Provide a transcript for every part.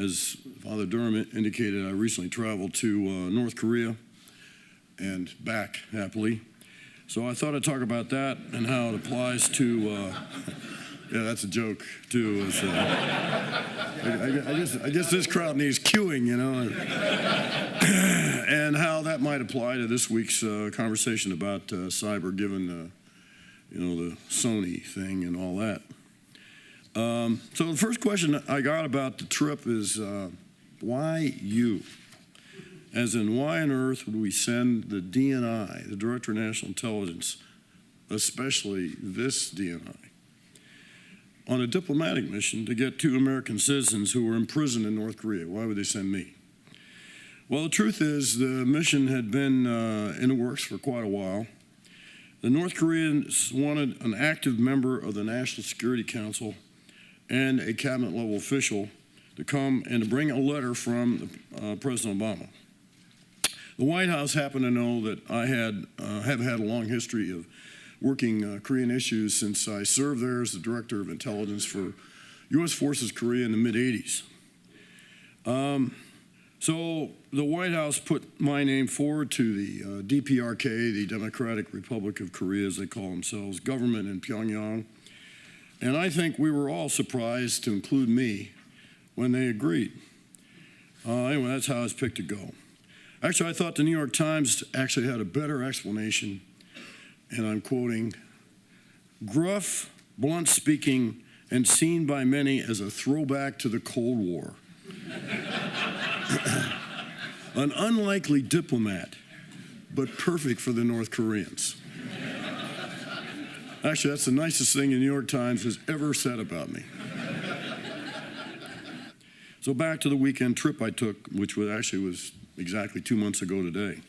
As Father Durham indicated, I recently traveled to North Korea and back happily. So I thought I'd talk about that and how it applies to, yeah, that's a joke too. I guess this crowd needs cueing, you know, and how that might apply to this week's conversation about cyber, given you know, the Sony thing and all that. So the first question I got about the trip is, why you? As in, why on earth would we send the DNI, the Director of National Intelligence, especially this DNI, on a diplomatic mission to get 2 American citizens who were imprisoned in North Korea? Why would they send me? Well, the truth is the mission had been in the works for quite a while. The North Koreans wanted an active member of the National Security Council and a cabinet-level official to come and to bring a letter from President Obama. The White House happened to know that I have had a long history of working Korean issues since I served there as the Director of Intelligence for U.S. Forces Korea in the mid-'80s. So the White House put my name forward to the DPRK, the Democratic Republic of Korea, as they call themselves, government in Pyongyang. And I think we were all surprised to include me when they agreed. Anyway, that's how I was picked to go. Actually, I thought the New York Times actually had a better explanation, and I'm quoting, gruff, blunt speaking, and seen by many as a throwback to the Cold War. An unlikely diplomat, but perfect for the North Koreans. Actually, that's the nicest thing the New York Times has ever said about me. So back to the weekend trip I took, which was exactly 2 months ago today.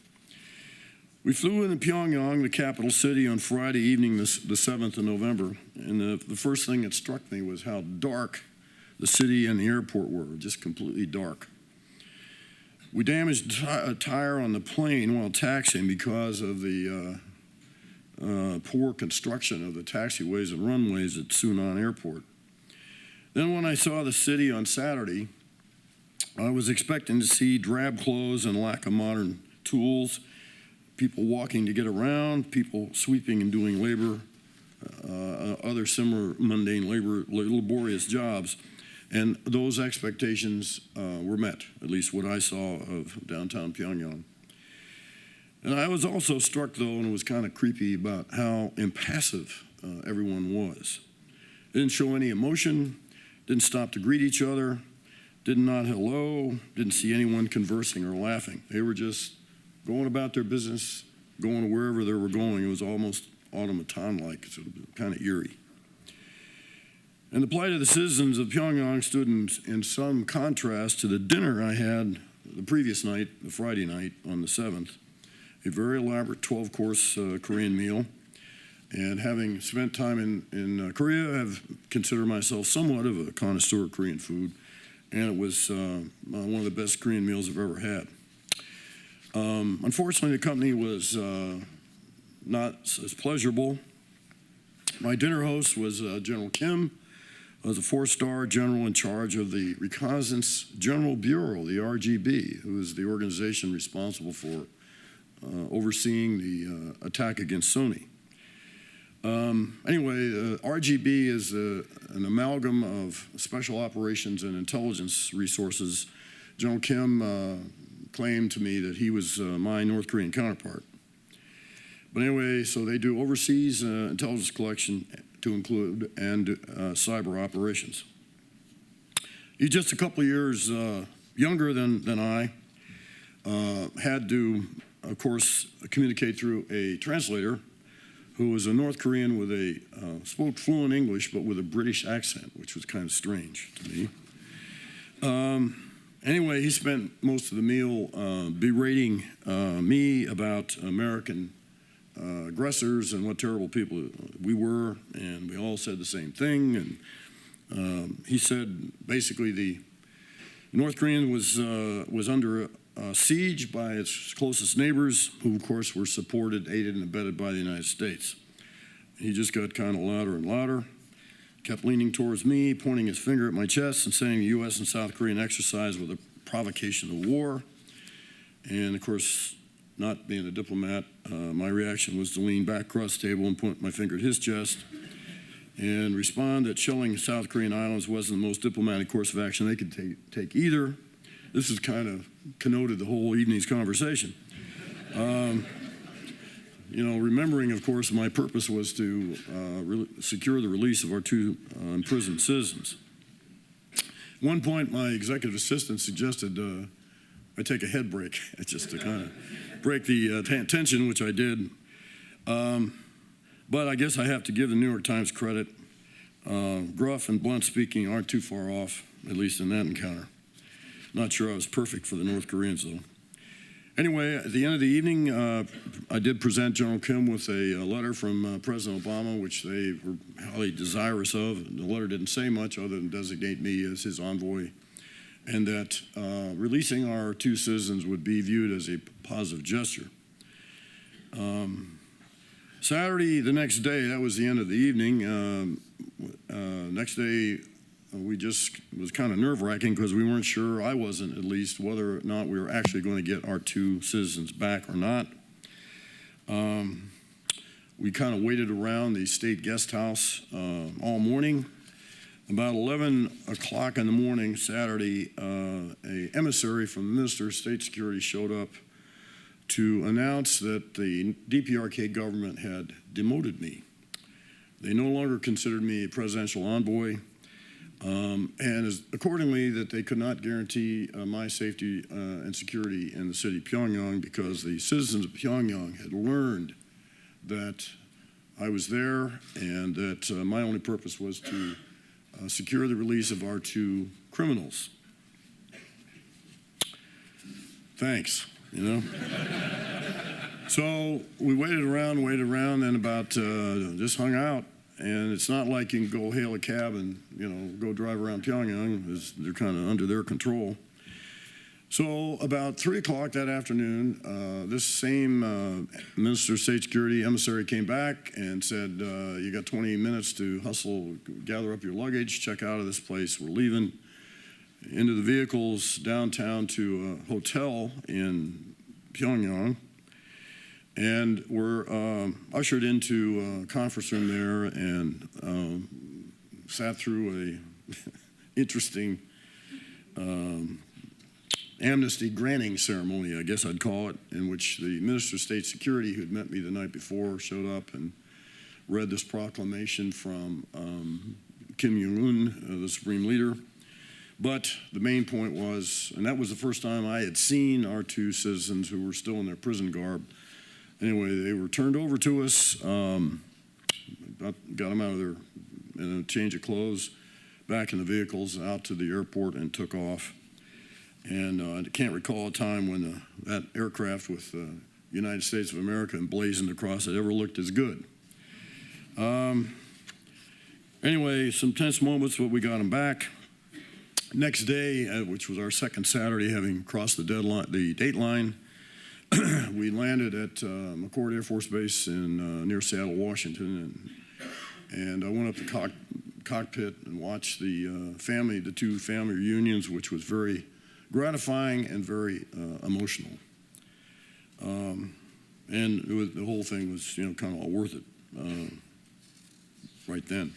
We flew into Pyongyang, the capital city, on Friday evening, the 7th of November, and the first thing that struck me was how dark the city and the airport were, just completely dark. We damaged a tire on the plane while taxiing because of the poor construction of the taxiways and runways at Sunan Airport. Then when I saw the city on Saturday, I was expecting to see drab clothes and lack of modern tools, people walking to get around, people sweeping and doing labor, other similar mundane labor, laborious jobs. And those expectations were met, at least what I saw of downtown Pyongyang. And I was also struck, though, and it was kind of creepy, about how impassive everyone was. They didn't show any emotion, didn't stop to greet each other, did not hello, didn't see anyone conversing or laughing. They were just going about their business, going wherever they were going. It was almost automaton-like, so kind of eerie. And the plight of the citizens of Pyongyang stood in some contrast to the dinner I had the previous night, the Friday night on the 7th, a very elaborate 12-course Korean meal. And having spent time in Korea, I've considered myself somewhat of a connoisseur of Korean food, and it was one of the best Korean meals I've ever had. Unfortunately, the company was not as pleasurable. My dinner host was General Kim, was a 4-star general in charge of the Reconnaissance General Bureau, the RGB, who is the organization responsible for overseeing the attack against Sony. Anyway, RGB is an amalgam of special operations and intelligence resources. General Kim claimed to me that he was my North Korean counterpart. But anyway, so they do overseas intelligence collection to include and cyber operations. He's just a couple of years younger than I, had to, of course, communicate through a translator who was a North Korean with spoke fluent English, but with a British accent, which was kind of strange to me. Anyway, he spent most of the meal berating me about American aggressors and what terrible people we were, and we all said the same thing. And he said basically the North Korea was under siege by its closest neighbors, who of course were supported, aided, and abetted by the United States. He just got kind of louder and louder. kept leaning towards me, pointing his finger at my chest and saying the U.S. and South Korean exercise were the provocation of war. And of course, not being a diplomat, my reaction was to lean back across the table and point my finger at his chest and respond that shelling South Korean islands wasn't the most diplomatic course of action they could take either. This has kind of connoted the whole evening's conversation. Remembering, of course, my purpose was to secure the release of our two imprisoned citizens. At one point, my executive assistant suggested I take a head break, just to kind of break the tension, which I did. But I guess I have to give the New York Times credit. Gruff and blunt speaking aren't too far off, at least in that encounter. Not sure I was perfect for the North Koreans, though. Anyway, at the end of the evening, I did present General Kim with a letter from President Obama, which they were highly desirous of. The letter didn't say much other than designate me as his envoy, and that releasing our two citizens would be viewed as a positive gesture. Saturday, the next day, that was the end of the evening. Next day, was kind of nerve-wracking because we weren't sure, I wasn't at least, whether or not we were actually going to get our two citizens back or not. We kind of waited around the state guest house all morning. About 11 o'clock in the morning, Saturday, an emissary from the Minister of State Security showed up to announce that the DPRK government had demoted me. They no longer considered me a presidential envoy, and accordingly that they could not guarantee my safety and security in the city of Pyongyang because the citizens of Pyongyang had learned that I was there and that my only purpose was to secure the release of our two criminals. Thanks, So we waited around, and about just hung out. And it's not like you can go hail a cab and, go drive around Pyongyang. They're kind of under their control. So about 3 o'clock that afternoon, this same Minister of State Security emissary came back and said, you got 20 minutes to hustle, gather up your luggage, check out of this place. We're leaving. Into the vehicles downtown to a hotel in Pyongyang. And we're ushered into a conference room there and sat through a interesting amnesty granting ceremony, I guess I'd call it, in which the Minister of State Security, who'd met me the night before, showed up and read this proclamation from Kim Jong-un, the Supreme Leader. But the main point was, and that was the first time I had seen our two citizens who were still in their prison garb. Anyway, they were turned over to us, got them out of their change of clothes, back in the vehicles, out to the airport, and took off. And I can't recall a time when that aircraft with the United States of America emblazoned across it ever looked as good. Anyway, some tense moments, but we got them back. Next day, which was our second Saturday, having crossed the date line, we landed at McCord Air Force Base in near Seattle, Washington, and I went up the cockpit and watched the two family reunions, which was very gratifying and very emotional. And the whole thing was, kind of all worth it right then.